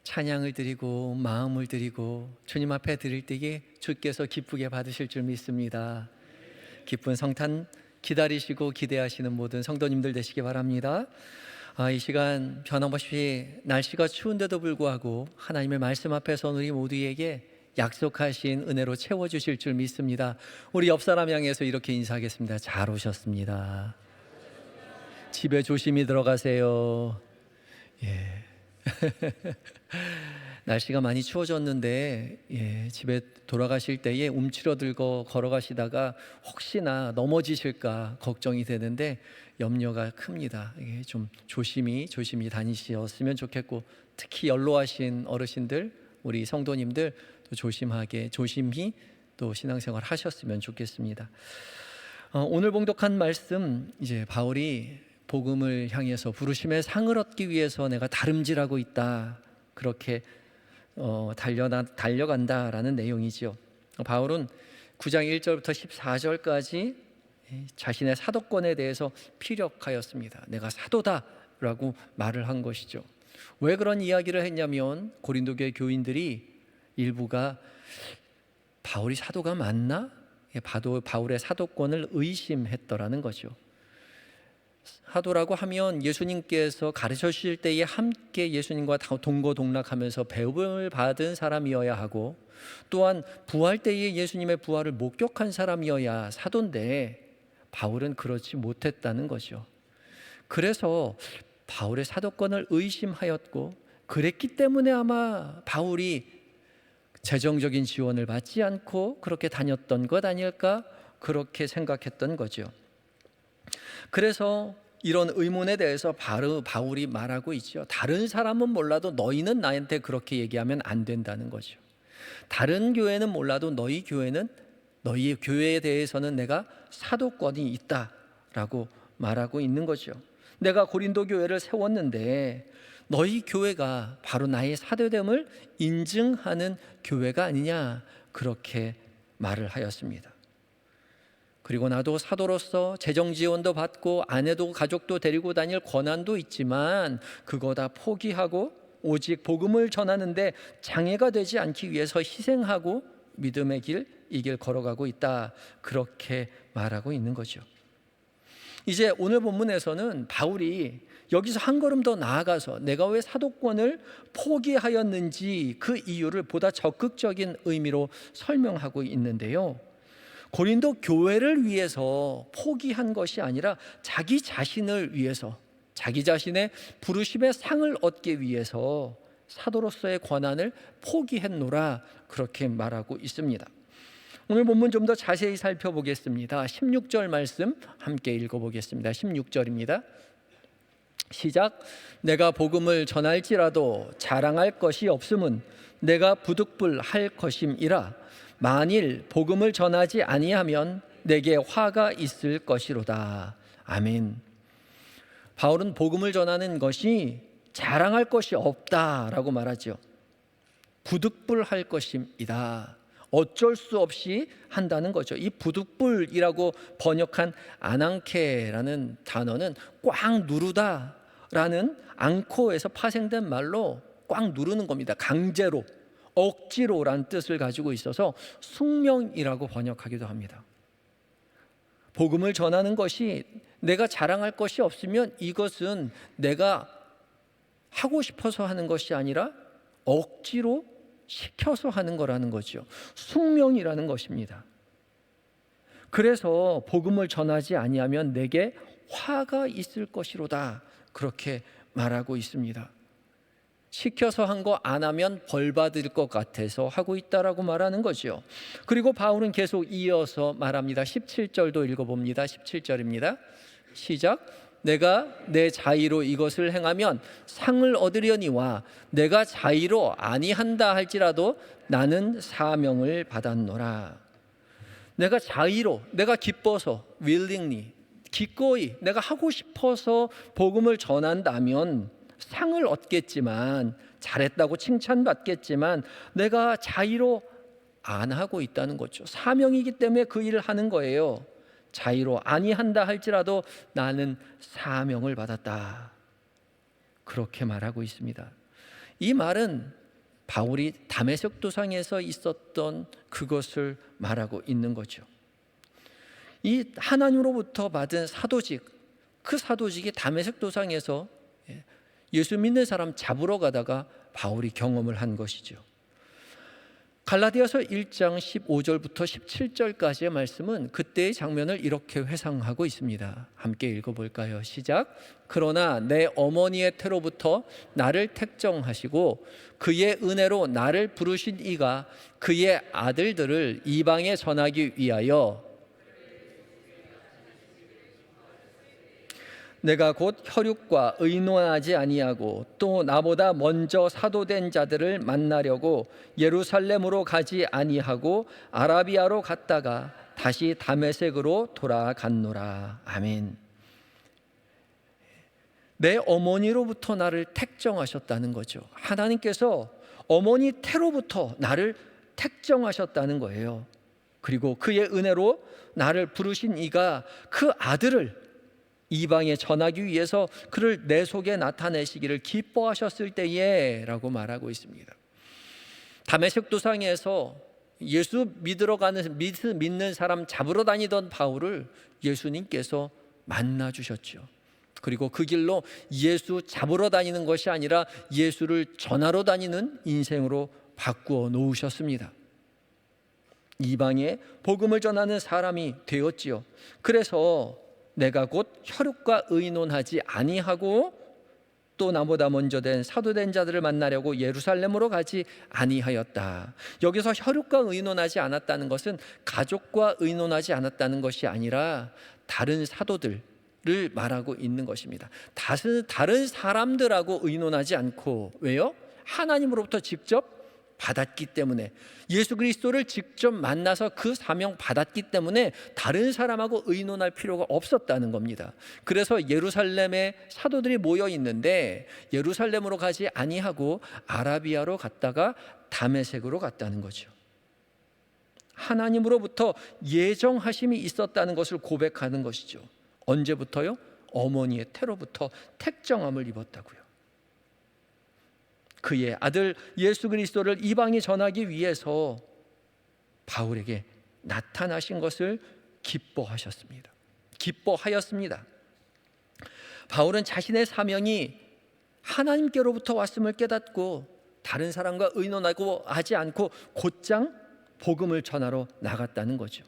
찬양을 드리고 마음을 드리고 주님 앞에 드릴 때에 주께서 기쁘게 받으실 줄 믿습니다. 기쁜 성탄 기다리시고 기대하시는 모든 성도님들 되시기 바랍니다. 이 시간 변함없이 날씨가 추운데도 불구하고 하나님의 말씀 앞에서 우리 모두에게 약속하신 은혜로 채워주실 줄 믿습니다. 우리 옆 사람 향해서 이렇게 인사하겠습니다. 잘 오셨습니다. 집에 조심히 들어가세요. 예. 날씨가 많이 추워졌는데 집에 돌아가실 때에 움츠러들고 걸어가시다가 혹시나 넘어지실까 걱정이 되는데 염려가 큽니다. 좀 조심히 다니셨으면 좋겠고, 특히 연로하신 어르신들, 우리 성도님들 또 조심히 또 신앙생활 하셨으면 좋겠습니다. 오늘 봉독한 말씀, 이제 바울이 복음을 향해서 부르심의 상을 얻기 위해서 내가 다름질하고 있다, 그렇게 달려간다라는 내용이죠. 바울은 9장 1절부터 14절까지 자신의 사도권에 대해서 피력하였습니다. 내가 사도다라고 말을 한 것이죠. 왜 그런 이야기를 했냐면 고린도 교회 교인들이 일부가 바울이 사도가 맞나? 바울의 사도권을 의심했더라는 거죠. 사도라고 하면 예수님께서 가르쳐 주실 때에 함께 예수님과 동고동락하면서 배움을 받은 사람이어야 하고, 또한 부활 때에 예수님의 부활을 목격한 사람이어야 사도인데 바울은 그렇지 못했다는 거죠. 그래서 바울의 사도권을 의심하였고, 그랬기 때문에 아마 바울이 재정적인 지원을 받지 않고 그렇게 다녔던 것 아닐까, 그렇게 생각했던 거죠. 그래서 이런 의문에 대해서 바울이 말하고 있죠. 다른 사람은 몰라도 너희는 나한테 그렇게 얘기하면 안 된다는 거죠. 다른 교회는 몰라도 너희 교회에 대해서는 내가 사도권이 있다라고 말하고 있는 거죠. 내가 고린도 교회를 세웠는데 너희 교회가 바로 나의 사도됨을 인증하는 교회가 아니냐, 그렇게 말을 하였습니다. 그리고 나도 사도로서 재정 지원도 받고 아내도 가족도 데리고 다닐 권한도 있지만 그거 다 포기하고 오직 복음을 전하는데 장애가 되지 않기 위해서 희생하고 믿음의 이 길 걸어가고 있다, 그렇게 말하고 있는 거죠. 이제 오늘 본문에서는 바울이 여기서 한 걸음 더 나아가서 내가 왜 사도권을 포기하였는지 그 이유를 보다 적극적인 의미로 설명하고 있는데요. 고린도 교회를 위해서 포기한 것이 아니라 자기 자신을 위해서, 자기 자신의 부르심의 상을 얻기 위해서 사도로서의 권한을 포기했노라, 그렇게 말하고 있습니다. 오늘 본문 좀 더 자세히 살펴보겠습니다. 16절 말씀 함께 읽어보겠습니다. 16절입니다. 시작. 내가 복음을 전할지라도 자랑할 것이 없음은 내가 부득불할 것임이라. 만일 복음을 전하지 아니하면 내게 화가 있을 것이로다. 아멘. 바울은 복음을 전하는 것이 자랑할 것이 없다라고 말하죠. 부득불할 것입니다. 어쩔 수 없이 한다는 거죠. 이 부득불이라고 번역한 아낭케라는 단어는 꽉 누르다라는 앙코에서 파생된 말로 꽉 누르는 겁니다. 강제로, 억지로란 뜻을 가지고 있어서 숙명이라고 번역하기도 합니다. 복음을 전하는 것이 내가 자랑할 것이 없으면 이것은 내가 하고 싶어서 하는 것이 아니라 억지로 시켜서 하는 거라는 거죠. 숙명이라는 것입니다. 그래서 복음을 전하지 아니하면 내게 화가 있을 것이로다, 그렇게 말하고 있습니다. 시켜서 한 거 안 하면 벌 받을 것 같아서 하고 있다라고 말하는 거죠. 그리고 바울은 계속 이어서 말합니다. 17절도 읽어봅니다. 17절입니다. 시작. 내가 내 자의로 이것을 행하면 상을 얻으려니와 내가 자의로 아니한다 할지라도 나는 사명을 받았노라. 내가 자의로, 내가 기뻐서, willingly, 기꺼이 내가 하고 싶어서 복음을 전한다면 상을 얻겠지만, 잘했다고 칭찬받겠지만 내가 자의로 안 하고 있다는 거죠. 사명이기 때문에 그 일을 하는 거예요. 자의로 아니한다 할지라도 나는 사명을 받았다, 그렇게 말하고 있습니다. 이 말은 바울이 다메섹 도상에서 있었던 그것을 말하고 있는 거죠. 이 하나님으로부터 받은 사도직, 그 사도직이 다메섹 도상에서 예수 믿는 사람 잡으러 가다가 바울이 경험을 한 것이죠. 갈라디아서 1장 15절부터 17절까지의 말씀은 그때의 장면을 이렇게 회상하고 있습니다. 함께 읽어볼까요? 시작. 그러나 내 어머니의 태로부터 나를 택정하시고 그의 은혜로 나를 부르신 이가 그의 아들들을 이방에 전하기 위하여 내가 곧 혈육과 의논하지 아니하고 또 나보다 먼저 사도된 자들을 만나려고 예루살렘으로 가지 아니하고 아라비아로 갔다가 다시 다메섹으로 돌아갔노라. 아멘. 내 어머니로부터 나를 택정하셨다는 거죠. 하나님께서 어머니 태로부터 나를 택정하셨다는 거예요. 그리고 그의 은혜로 나를 부르신 이가 그 아들을 이방에 전하기 위해서 그를 내 속에 나타내시기를 기뻐하셨을 때에 라고 말하고 있습니다. 다메섹 도상에서 예수 믿는 사람 잡으러 다니던 바울을 예수님께서 만나 주셨죠. 그리고 그 길로 예수 잡으러 다니는 것이 아니라 예수를 전하러 다니는 인생으로 바꾸어 놓으셨습니다. 이방에 복음을 전하는 사람이 되었지요. 그래서 내가 곧 혈육과 의논하지 아니하고 또 나보다 먼저 된 사도된 자들을 만나려고 예루살렘으로 가지 아니하였다. 여기서 혈육과 의논하지 않았다는 것은 가족과 의논하지 않았다는 것이 아니라 다른 사도들을 말하고 있는 것입니다. 다른 사람들하고 의논하지 않고, 왜요? 하나님으로부터 직접 받았기 때문에, 예수 그리스도를 직접 만나서 그 사명 받았기 때문에 다른 사람하고 의논할 필요가 없었다는 겁니다. 그래서 예루살렘에 사도들이 모여 있는데 예루살렘으로 가지 아니하고 아라비아로 갔다가 다메섹으로 갔다는 거죠. 하나님으로부터 예정하심이 있었다는 것을 고백하는 것이죠. 언제부터요? 어머니의 태로부터 택정함을 입었다고요. 그의 아들 예수 그리스도를 이방에 전하기 위해서 바울에게 나타나신 것을 기뻐하였습니다. 바울은 자신의 사명이 하나님께로부터 왔음을 깨닫고 다른 사람과 의논하고 하지 않고 곧장 복음을 전하러 나갔다는 거죠.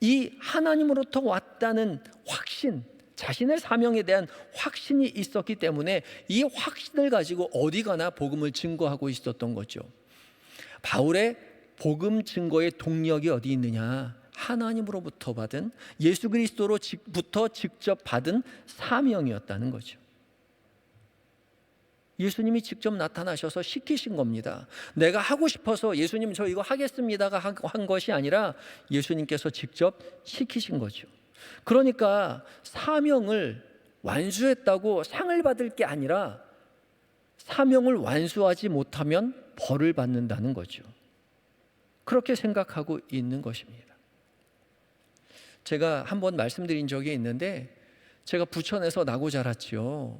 이 하나님으로부터 왔다는 확신, 자신의 사명에 대한 확신이 있었기 때문에 이 확신을 가지고 어디 가나 복음을 증거하고 있었던 거죠. 바울의 복음 증거의 동력이 어디 있느냐? 하나님으로부터 받은, 예수 그리스도로부터 직접 받은 사명이었다는 거죠. 예수님이 직접 나타나셔서 시키신 겁니다. 내가 하고 싶어서 예수님 저 이거 하겠습니다가 한 것이 아니라 예수님께서 직접 시키신 거죠. 그러니까 사명을 완수했다고 상을 받을 게 아니라 사명을 완수하지 못하면 벌을 받는다는 거죠. 그렇게 생각하고 있는 것입니다. 제가 한번 말씀드린 적이 있는데, 제가 부천에서 나고 자랐죠.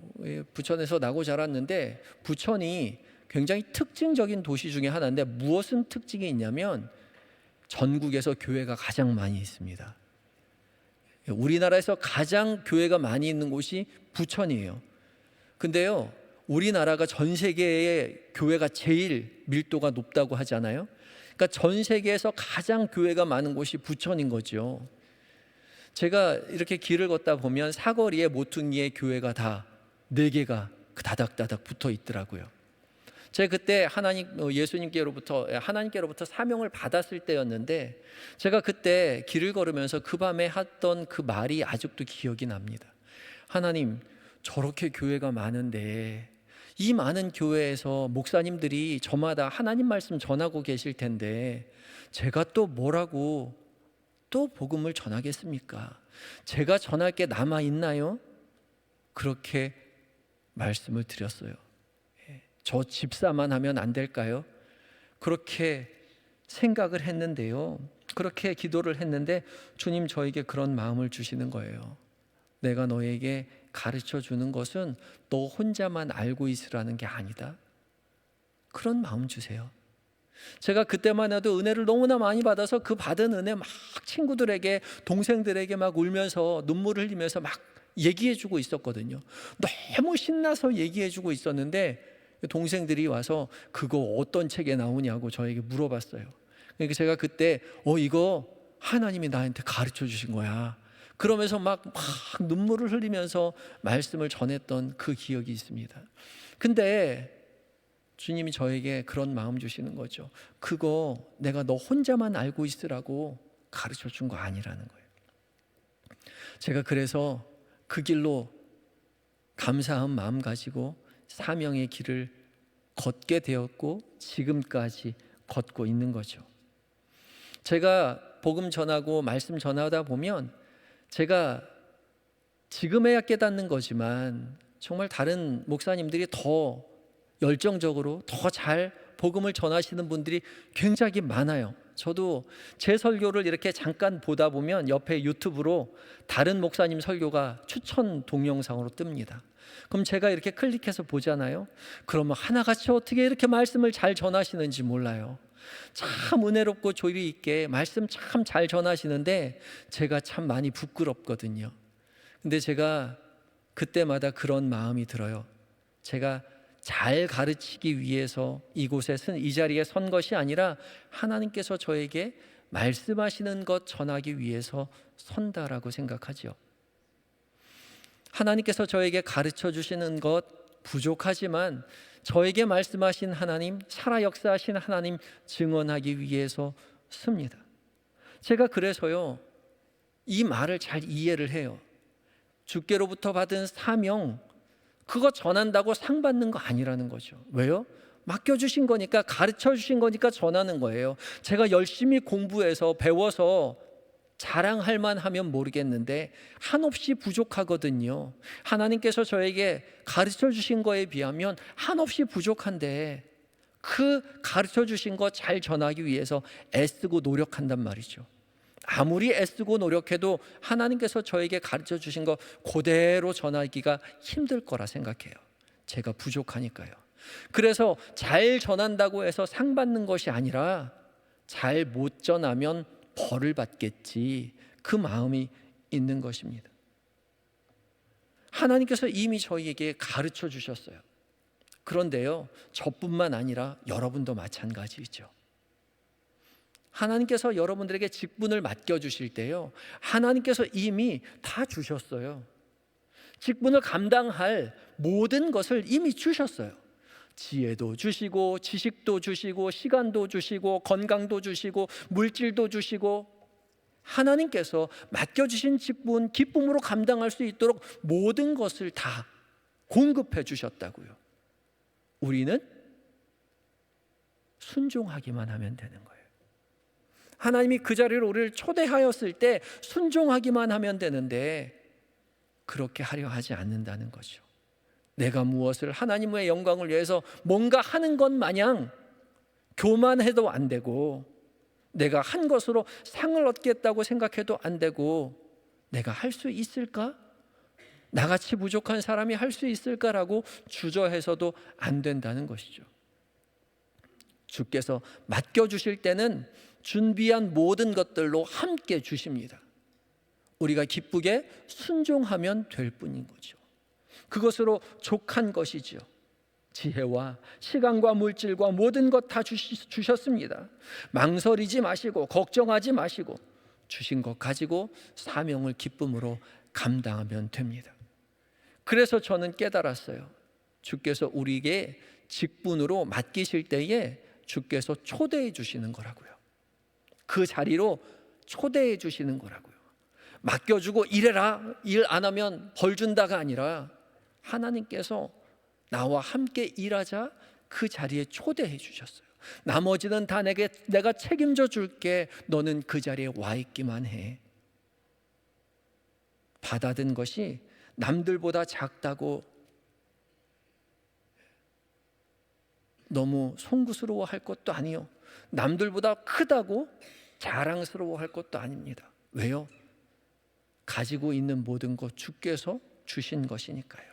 부천에서 나고 자랐는데, 부천이 굉장히 특징적인 도시 중에 하나인데 무엇은 특징이 있냐면 전국에서 교회가 가장 많이 있습니다. 우리나라에서 가장 교회가 많이 있는 곳이 부천이에요. 근데요, 우리나라가 전 세계의 교회가 제일 밀도가 높다고 하잖아요. 그러니까 전 세계에서 가장 교회가 많은 곳이 부천인 거죠. 제가 이렇게 길을 걷다 보면 사거리에 모퉁이에 교회가 다 4개가 다닥다닥 붙어 있더라고요. 제가 그때 예수님께로부터 사명을 받았을 때였는데, 제가 그때 길을 걸으면서 그 밤에 했던 그 말이 아직도 기억이 납니다. 하나님, 저렇게 교회가 많은데 이 많은 교회에서 목사님들이 저마다 하나님 말씀 전하고 계실 텐데 제가 또 뭐라고 또 복음을 전하겠습니까? 제가 전할 게 남아 있나요? 그렇게 말씀을 드렸어요. 저 집사만 하면 안 될까요? 그렇게 생각을 했는데요, 그렇게 기도를 했는데 주님 저에게 그런 마음을 주시는 거예요. 내가 너에게 가르쳐 주는 것은 너 혼자만 알고 있으라는 게 아니다. 그런 마음 주세요. 제가 그때만 해도 은혜를 너무나 많이 받아서 그 받은 은혜 막 친구들에게, 동생들에게 막 울면서 눈물을 흘리면서 막 얘기해 주고 있었거든요. 너무 신나서 얘기해 주고 있었는데 동생들이 와서 그거 어떤 책에 나오냐고 저에게 물어봤어요. 그러니까 제가 그때 이거 하나님이 나한테 가르쳐 주신 거야. 그러면서 막 눈물을 흘리면서 말씀을 전했던 그 기억이 있습니다. 근데 주님이 저에게 그런 마음 주시는 거죠. 그거 내가 너 혼자만 알고 있으라고 가르쳐 준 거 아니라는 거예요. 제가 그래서 그 길로 감사한 마음 가지고 사명의 길을 걷게 되었고 지금까지 걷고 있는 거죠. 제가 복음 전하고 말씀 전하다 보면 제가 지금에야 깨닫는 거지만 정말 다른 목사님들이 더 열정적으로 더 잘 복음을 전하시는 분들이 굉장히 많아요. 저도 제 설교를 이렇게 잠깐 보다 보면 옆에 유튜브로 다른 목사님 설교가 추천 동영상으로 뜹니다. 그럼 제가 이렇게 클릭해서 보잖아요. 그러면 하나같이 어떻게 이렇게 말씀을 잘 전하시는지 몰라요. 참 은혜롭고 조리 있게 말씀 참 잘 전하시는데 제가 참 많이 부끄럽거든요. 근데 제가 그때마다 그런 마음이 들어요. 제가 잘 가르치기 위해서 이곳에 이 자리에 선 것이 아니라 하나님께서 저에게 말씀하시는 것 전하기 위해서 선다라고 생각하죠. 하나님께서 저에게 가르쳐 주시는 것 부족하지만 저에게 말씀하신 하나님, 살아 역사하신 하나님 증언하기 위해서 씁니다. 제가 그래서요 이 말을 잘 이해를 해요. 주께로부터 받은 사명, 그거 전한다고 상 받는 거 아니라는 거죠. 왜요? 맡겨주신 거니까, 가르쳐 주신 거니까 전하는 거예요. 제가 열심히 공부해서 배워서 자랑할 만하면 모르겠는데 한없이 부족하거든요. 하나님께서 저에게 가르쳐 주신 거에 비하면 한없이 부족한데 그 가르쳐 주신 거 잘 전하기 위해서 애쓰고 노력한단 말이죠. 아무리 애쓰고 노력해도 하나님께서 저에게 가르쳐 주신 거 그대로 전하기가 힘들 거라 생각해요. 제가 부족하니까요. 그래서 잘 전한다고 해서 상 받는 것이 아니라 잘 못 전하면 벌을 받겠지, 그 마음이 있는 것입니다. 하나님께서 이미 저희에게 가르쳐 주셨어요. 그런데요, 저뿐만 아니라 여러분도 마찬가지죠. 하나님께서 여러분들에게 직분을 맡겨주실 때요, 하나님께서 이미 다 주셨어요. 직분을 감당할 모든 것을 이미 주셨어요. 지혜도 주시고, 지식도 주시고, 시간도 주시고, 건강도 주시고, 물질도 주시고, 하나님께서 맡겨주신 직분, 기쁨으로 감당할 수 있도록 모든 것을 다 공급해 주셨다고요. 우리는 순종하기만 하면 되는 거예요. 하나님이 그 자리로 우리를 초대하였을 때 순종하기만 하면 되는데 그렇게 하려 하지 않는다는 거죠. 내가 무엇을 하나님의 영광을 위해서 뭔가 하는 것 마냥 교만해도 안 되고, 내가 한 것으로 상을 얻겠다고 생각해도 안 되고, 내가 할 수 있을까? 나같이 부족한 사람이 할 수 있을까라고 주저해서도 안 된다는 것이죠. 주께서 맡겨주실 때는 준비한 모든 것들로 함께 주십니다. 우리가 기쁘게 순종하면 될 뿐인 거죠. 그것으로 족한 것이죠. 지혜와 시간과 물질과 모든 것 다 주셨습니다. 망설이지 마시고 걱정하지 마시고 주신 것 가지고 사명을 기쁨으로 감당하면 됩니다. 그래서 저는 깨달았어요. 주께서 우리에게 직분으로 맡기실 때에 주께서 초대해 주시는 거라고요. 그 자리로 초대해 주시는 거라고요. 맡겨주고 일해라, 일 안 하면 벌 준다가 아니라 하나님께서 나와 함께 일하자, 그 자리에 초대해 주셨어요. 나머지는 다 내가 책임져 줄게, 너는 그 자리에 와 있기만 해. 받아든 것이 남들보다 작다고 너무 송구스러워 할 것도 아니요, 남들보다 크다고 자랑스러워 할 것도 아닙니다. 왜요? 가지고 있는 모든 것 주께서 주신 것이니까요.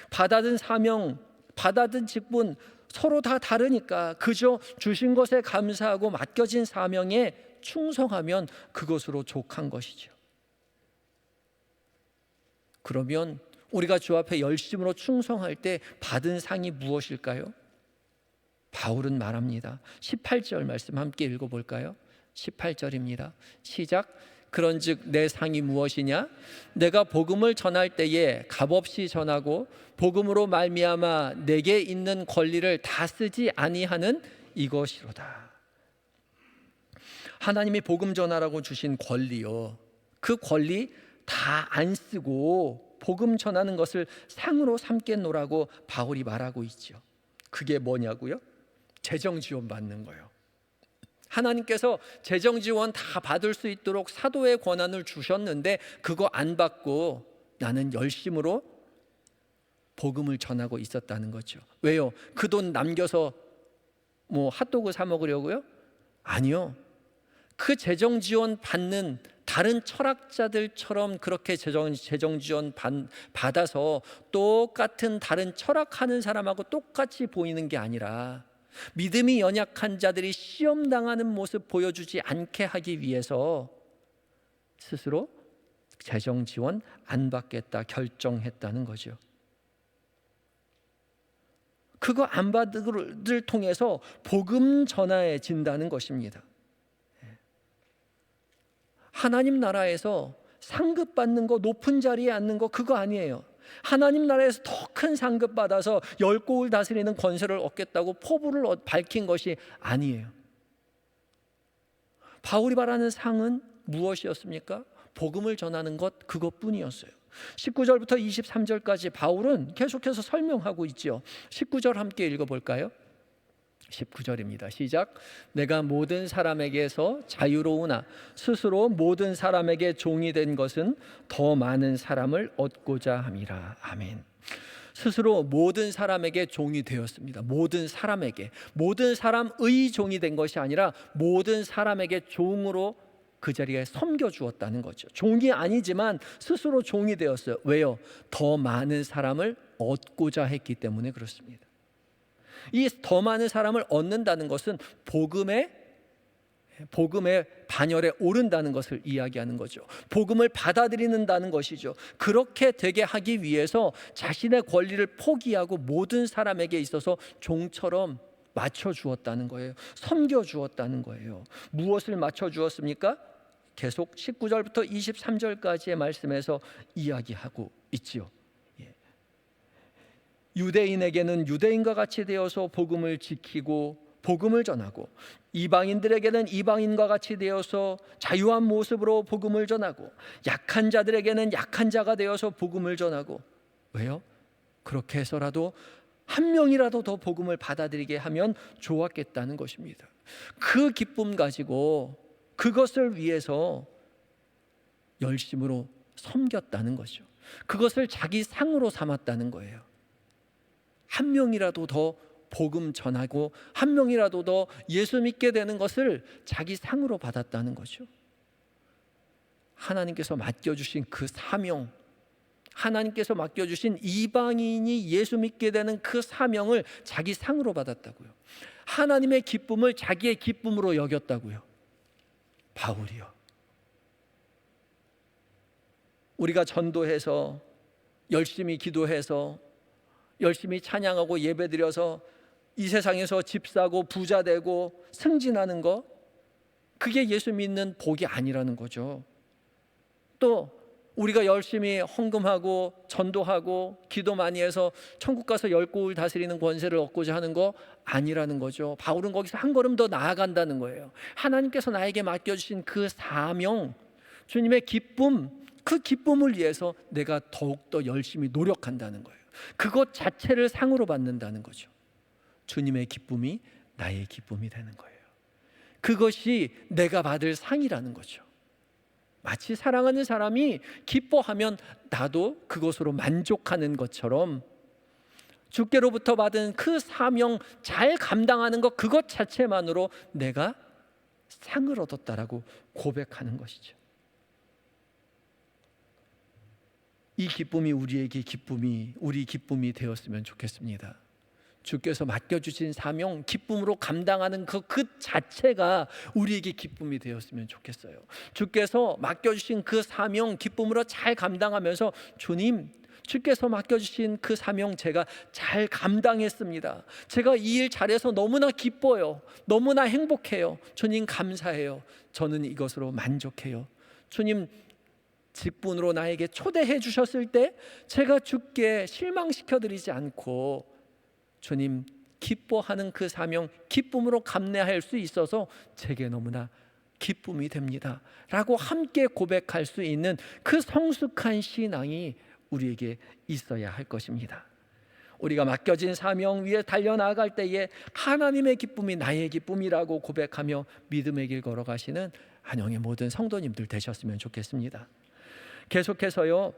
받아든 사명, 받아든 직분 서로 다 다르니까 그저 주신 것에 감사하고 맡겨진 사명에 충성하면 그것으로 족한 것이죠. 그러면 우리가 주 앞에 열심으로 충성할 때 받은 상이 무엇일까요? 바울은 말합니다. 18절 말씀 함께 읽어볼까요? 18절입니다. 시작. 그런즉 내 상이 무엇이냐? 내가 복음을 전할 때에 값없이 전하고 복음으로 말미암아 내게 있는 권리를 다 쓰지 아니하는 이것이로다. 하나님이 복음 전하라고 주신 권리요, 그 권리 다 안 쓰고 복음 전하는 것을 상으로 삼겠노라고 바울이 말하고 있죠. 그게 뭐냐고요? 재정 지원 받는 거예요. 하나님께서 재정 지원 다 받을 수 있도록 사도의 권한을 주셨는데 그거 안 받고 나는 열심으로 복음을 전하고 있었다는 거죠. 왜요? 그 돈 남겨서 뭐 핫도그 사 먹으려고요? 아니요. 그 재정 지원 받는 다른 철학자들처럼 그렇게 재정 지원 받아서 똑같은 다른 철학하는 사람하고 똑같이 보이는 게 아니라 믿음이 연약한 자들이 시험당하는 모습 보여주지 않게 하기 위해서 스스로 재정 지원 안 받겠다 결정했다는 거죠. 그거 안 받을 통해서 복음 전해진다는 것입니다. 하나님 나라에서 상급 받는 거, 높은 자리에 앉는 거 그거 아니에요. 하나님 나라에서 더 큰 상급 받아서 10고을 다스리는 권세를 얻겠다고 포부를 밝힌 것이 아니에요. 바울이 말하는 상은 무엇이었습니까? 복음을 전하는 것 그것뿐이었어요. 19절부터 23절까지 바울은 계속해서 설명하고 있죠. 19절 함께 읽어볼까요? 19절입니다. 시작. 내가 모든 사람에게서 자유로우나 스스로 모든 사람에게 종이 된 것은 더 많은 사람을 얻고자 함이라. 아멘. 스스로 모든 사람에게 종이 되었습니다. 모든 사람에게, 모든 사람의 종이 된 것이 아니라 모든 사람에게 종으로 그 자리에 섬겨주었다는 거죠. 종이 아니지만 스스로 종이 되었어요. 왜요? 더 많은 사람을 얻고자 했기 때문에 그렇습니다. 이 더 많은 사람을 얻는다는 것은 복음의 반열에 오른다는 것을 이야기하는 거죠. 복음을 받아들이는다는 것이죠. 그렇게 되게 하기 위해서 자신의 권리를 포기하고 모든 사람에게 있어서 종처럼 맞춰주었다는 거예요. 섬겨주었다는 거예요. 무엇을 맞춰주었습니까? 계속 19절부터 23절까지의 말씀에서 이야기하고 있지요. 유대인에게는 유대인과 같이 되어서 복음을 지키고 복음을 전하고, 이방인들에게는 이방인과 같이 되어서 자유한 모습으로 복음을 전하고, 약한 자들에게는 약한 자가 되어서 복음을 전하고. 왜요? 그렇게 해서라도 한 명이라도 더 복음을 받아들이게 하면 좋았겠다는 것입니다. 그 기쁨 가지고 그것을 위해서 열심으로 섬겼다는 거죠. 그것을 자기 상으로 삼았다는 거예요. 한 명이라도 더 복음 전하고 한 명이라도 더 예수 믿게 되는 것을 자기 상으로 받았다는 거죠. 하나님께서 맡겨주신 그 사명, 하나님께서 맡겨주신 이방인이 예수 믿게 되는 그 사명을 자기 상으로 받았다고요. 하나님의 기쁨을 자기의 기쁨으로 여겼다고요. 바울이요. 우리가 전도해서 열심히 기도해서 열심히 찬양하고 예배드려서 이 세상에서 집 사고 부자 되고 승진하는 거, 그게 예수 믿는 복이 아니라는 거죠. 또 우리가 열심히 헌금하고 전도하고 기도 많이 해서 천국 가서 10고을 다스리는 권세를 얻고자 하는 거 아니라는 거죠. 바울은 거기서 한 걸음 더 나아간다는 거예요. 하나님께서 나에게 맡겨주신 그 사명, 주님의 기쁨, 그 기쁨을 위해서 내가 더욱더 열심히 노력한다는 거예요. 그것 자체를 상으로 받는다는 거죠. 주님의 기쁨이 나의 기쁨이 되는 거예요. 그것이 내가 받을 상이라는 거죠. 마치 사랑하는 사람이 기뻐하면 나도 그것으로 만족하는 것처럼 주께로부터 받은 그 사명 잘 감당하는 것, 그것 자체만으로 내가 상을 얻었다라고 고백하는 것이죠. 이 기쁨이 우리에게 우리 기쁨이 되었으면 좋겠습니다. 주께서 맡겨주신 사명 기쁨으로 감당하는 그 자체가 우리에게 기쁨이 되었으면 좋겠어요. 주께서 맡겨주신 그 사명 기쁨으로 잘 감당하면서, 주님, 주께서 맡겨주신 그 사명 제가 잘 감당했습니다. 제가 이 일 잘해서 너무나 기뻐요. 너무나 행복해요. 주님 감사해요. 저는 이것으로 만족해요. 주님, 직분으로 나에게 초대해 주셨을 때 제가 주께 실망시켜드리지 않고 주님 기뻐하는 그 사명 기쁨으로 감내할 수 있어서 제게 너무나 기쁨이 됩니다 라고 함께 고백할 수 있는 그 성숙한 신앙이 우리에게 있어야 할 것입니다. 우리가 맡겨진 사명 위에 달려나갈 때에 하나님의 기쁨이 나의 기쁨이라고 고백하며 믿음의 길 걸어가시는 한영의 모든 성도님들 되셨으면 좋겠습니다. 계속해서요,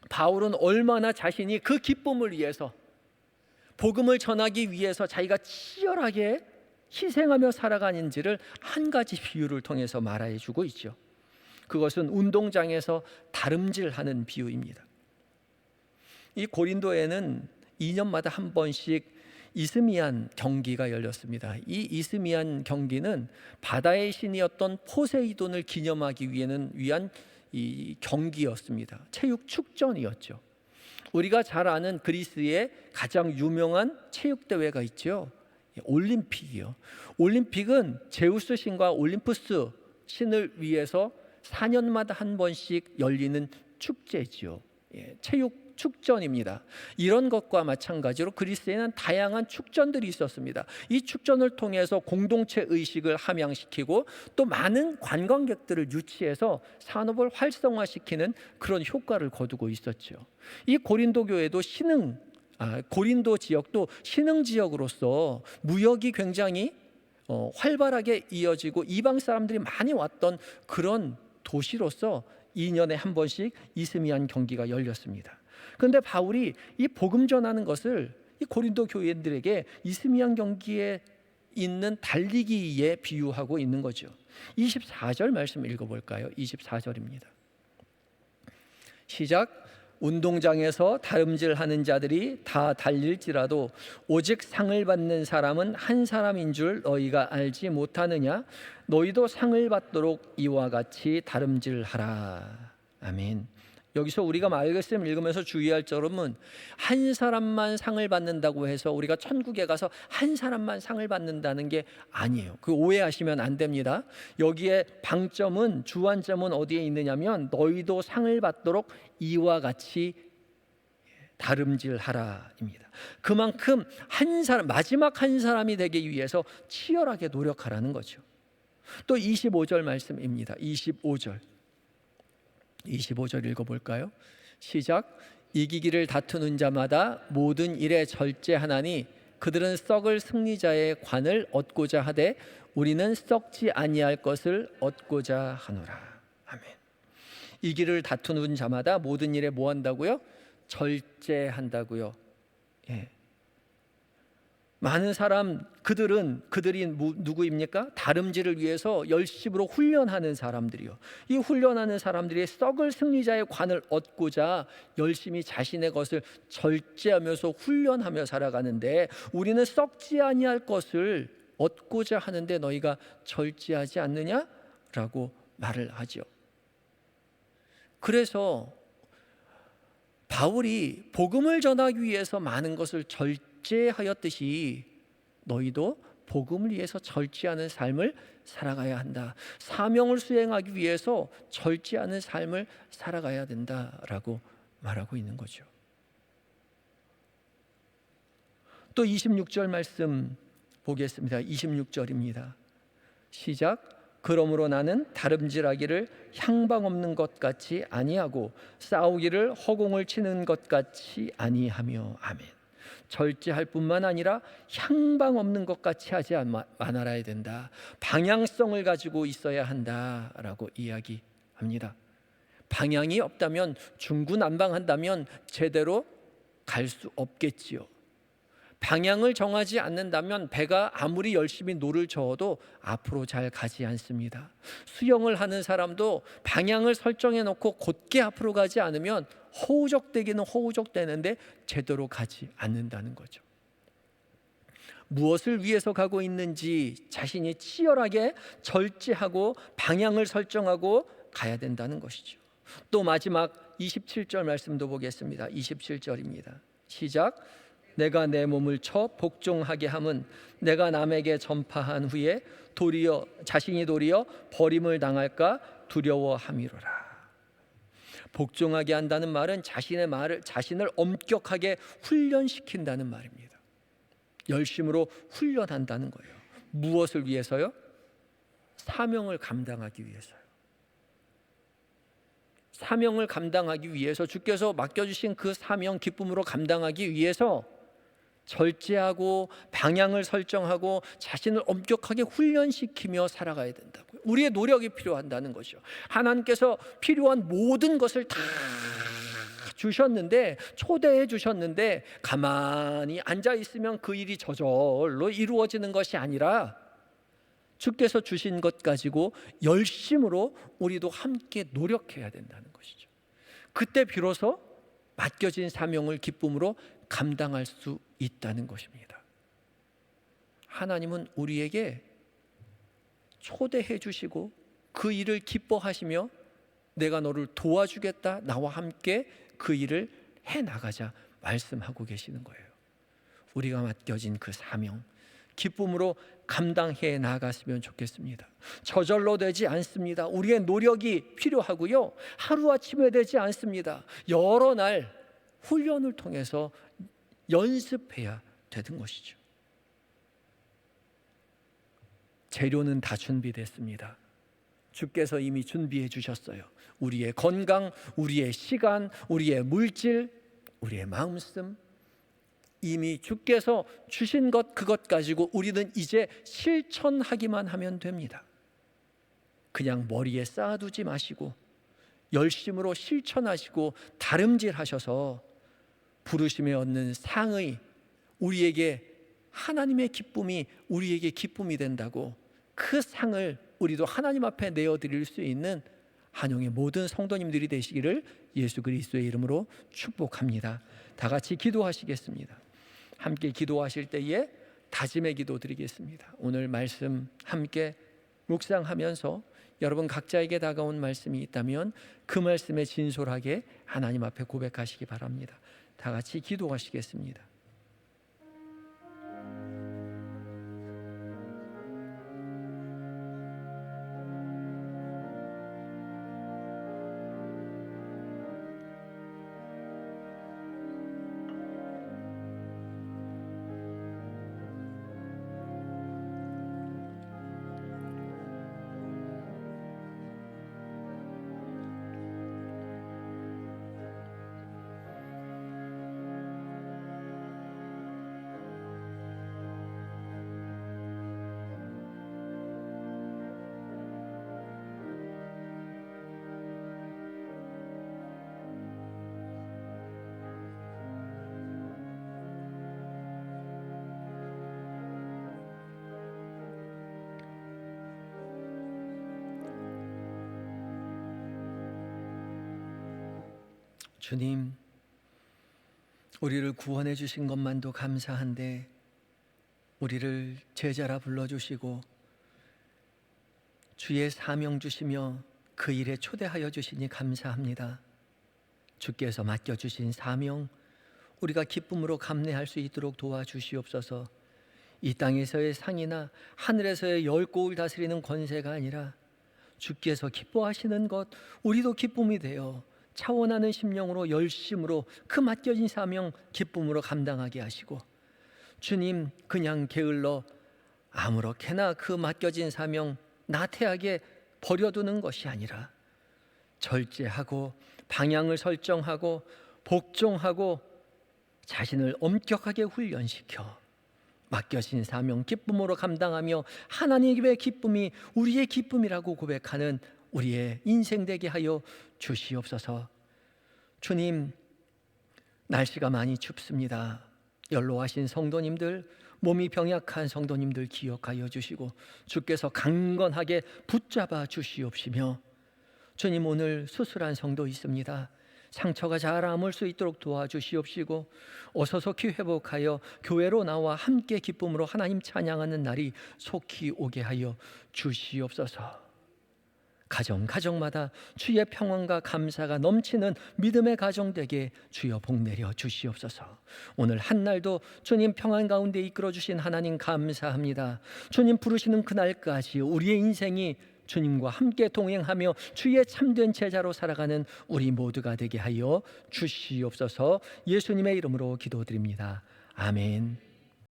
바울은 얼마나 자신이 그 기쁨을 위해서, 복음을 전하기 위해서 자기가 치열하게 희생하며 살아가는지를 한 가지 비유를 통해서 말해 주고 있죠. 그것은 운동장에서 다름질하는 비유입니다. 이 고린도에는 2년마다 한 번씩 이스미안 경기가 열렸습니다. 이 이스미안 경기는 바다의 신이었던 포세이돈을 기념하기 위한 이 경기였습니다. 체육 축전이었죠. 우리가 잘 아는 그리스의 가장 유명한 체육 대회가 있죠. 올림픽이요. 올림픽은 제우스 신과 올림푸스 신을 위해서 4년마다 한 번씩 열리는 축제지요. 체육 축전입니다. 이런 것과 마찬가지로 그리스에는 다양한 축전들이 있었습니다. 이 축전을 통해서 공동체 의식을 함양시키고 또 많은 관광객들을 유치해서 산업을 활성화시키는 그런 효과를 거두고 있었죠. 이 고린도 교회도 고린도 지역도 신흥 지역으로서 무역이 굉장히 활발하게 이어지고 이방 사람들이 많이 왔던 그런 도시로서 2년에 한 번씩 이스미안 경기가 열렸습니다. 그런데 바울이 이 복음 전하는 것을 이 고린도 교인들에게 이스미안 경기에 있는 달리기에 비유하고 있는 거죠. 24절 말씀 읽어볼까요? 24절입니다. 시작. 운동장에서 다름질하는 자들이 다 달릴지라도 오직 상을 받는 사람은 한 사람인 줄 너희가 알지 못하느냐? 너희도 상을 받도록 이와 같이 다름질하라. 아멘. 여기서 우리가 말씀 읽으면서 주의할 점은 한 사람만 상을 받는다고 해서 우리가 천국에 가서 한 사람만 상을 받는다는 게 아니에요. 그 오해하시면 안 됩니다. 여기에 방점은, 주안점은 어디에 있느냐면 너희도 상을 받도록 이와 같이 다름질하라입니다. 그만큼 한 사람, 마지막 한 사람이 되기 위해서 치열하게 노력하라는 거죠. 또 25절 말씀입니다. 25절 읽어볼까요? 시작. 이기기를 다투는 자마다 모든 일에 절제하나니 그들은 썩을 승리자의 관을 얻고자 하되 우리는 썩지 아니할 것을 얻고자 하노라. 아멘. 이기를 다투는 자마다 모든 일에 뭐 한다고요? 절제한다고요. 예. 많은 사람, 그들이 누구입니까? 다름질을 위해서 열심으로 훈련하는 사람들이요. 이 훈련하는 사람들이 썩을 승리자의 관을 얻고자 열심히 자신의 것을 절제하면서 훈련하며 살아가는데, 우리는 썩지 아니할 것을 얻고자 하는데 너희가 절제하지 않느냐라고 말을 하죠. 그래서 바울이 복음을 전하기 위해서 많은 것을 절제하였듯이 너희도 복음을 위해서 절제하는 삶을 살아가야 한다. 사명을 수행하기 위해서 절제하는 삶을 살아가야 된다라고 말하고 있는 거죠. 또 26절 말씀 보겠습니다. 26절입니다. 시작. 그러므로 나는 다름질하기를 향방 없는 것 같이 아니하고 싸우기를 허공을 치는 것 같이 아니하며. 아멘. 절제할 뿐만 아니라 향방 없는 것 같이 하지 말아야 된다. 방향성을 가지고 있어야 한다라고 이야기합니다. 방향이 없다면, 중구난방한다면 제대로 갈 수 없겠지요. 방향을 정하지 않는다면 배가 아무리 열심히 노를 저어도 앞으로 잘 가지 않습니다. 수영을 하는 사람도 방향을 설정해 놓고 곧게 앞으로 가지 않으면 허우적대기는 허우적대는데 제대로 가지 않는다는 거죠. 무엇을 위해서 가고 있는지 자신이 치열하게 절제하고 방향을 설정하고 가야 된다는 것이죠. 또 마지막 27절 말씀도 보겠습니다. 27절입니다. 시작. 내가 내 몸을 쳐 복종하게 함은 내가 남에게 전파한 후에 자신이 도리어 버림을 당할까 두려워함이로라. 복종하게 한다는 말은 자신을 엄격하게 훈련시킨다는 말입니다. 열심으로 훈련한다는 거예요. 무엇을 위해서요? 사명을 감당하기 위해서요. 사명을 감당하기 위해서, 주께서 맡겨주신 그 사명 기쁨으로 감당하기 위해서 절제하고 방향을 설정하고 자신을 엄격하게 훈련시키며 살아가야 된다고요. 우리의 노력이 필요한다는 거죠. 하나님께서 필요한 모든 것을 다 주셨는데, 초대해 주셨는데 가만히 앉아 있으면 그 일이 저절로 이루어지는 것이 아니라 주께서 주신 것 가지고 열심으로 우리도 함께 노력해야 된다는 것이죠. 그때 비로소 맡겨진 사명을 기쁨으로 감당할 수 있다는 것입니다. 하나님은 우리에게 초대해 주시고 그 일을 기뻐하시며 내가 너를 도와주겠다, 나와 함께 그 일을 해나가자 말씀하고 계시는 거예요. 우리가 맡겨진 그 사명 기쁨으로 감당해 나갔으면 좋겠습니다. 저절로 되지 않습니다. 우리의 노력이 필요하고요, 하루아침에 되지 않습니다. 여러 날 훈련을 통해서 연습해야 되는 것이죠. 재료는 다 준비됐습니다. 주께서 이미 준비해 주셨어요. 우리의 건강, 우리의 시간, 우리의 물질, 우리의 마음씀, 이미 주께서 주신 것, 그것 가지고 우리는 이제 실천하기만 하면 됩니다. 그냥 머리에 쌓아두지 마시고 열심으로 실천하시고 다름질하셔서 부르심에 얻는 상의, 우리에게 하나님의 기쁨이 우리에게 기쁨이 된다고 그 상을 우리도 하나님 앞에 내어드릴 수 있는 한영의 모든 성도님들이 되시기를 예수 그리스도의 이름으로 축복합니다. 다 같이 기도하시겠습니다. 함께 기도하실 때에 다짐의 기도 드리겠습니다. 오늘 말씀 함께 묵상하면서 여러분 각자에게 다가온 말씀이 있다면 그 말씀에 진솔하게 하나님 앞에 고백하시기 바랍니다. 다 같이 기도하시겠습니다. 주님, 우리를 구원해 주신 것만도 감사한데 우리를 제자라 불러주시고 주의 사명 주시며 그 일에 초대하여 주시니 감사합니다. 주께서 맡겨주신 사명 우리가 기쁨으로 감내할 수 있도록 도와주시옵소서. 이 땅에서의 상이나 하늘에서의 열 고울 다스리는 권세가 아니라 주께서 기뻐하시는 것, 우리도 기쁨이 되어 차원하는 심령으로 열심으로 그 맡겨진 사명 기쁨으로 감당하게 하시고, 주님 그냥 게을러 아무렇게나 그 맡겨진 사명 나태하게 버려두는 것이 아니라 절제하고 방향을 설정하고 복종하고 자신을 엄격하게 훈련시켜 맡겨진 사명 기쁨으로 감당하며 하나님의 기쁨이 우리의 기쁨이라고 고백하는 우리의 인생 되게 하여 주시옵소서. 주님, 날씨가 많이 춥습니다. 연로하신 성도님들, 몸이 병약한 성도님들 기억하여 주시고 주께서 강건하게 붙잡아 주시옵시며, 주님, 오늘 수술한 성도 있습니다. 상처가 잘 아물 수 있도록 도와주시옵시고 어서 속히 회복하여 교회로 나와 함께 기쁨으로 하나님 찬양하는 날이 속히 오게 하여 주시옵소서. 가정마다 주의 평안과 감사가 넘치는 믿음의 가정 되게 주여 복 내려 주시옵소서. 오늘 한날도 주님 평안 가운데 이끌어 주신 하나님 감사합니다. 주님 부르시는 그날까지 우리의 인생이 주님과 함께 동행하며 주의 참된 제자로 살아가는 우리 모두가 되게 하여 주시옵소서. 예수님의 이름으로 기도드립니다. 아멘.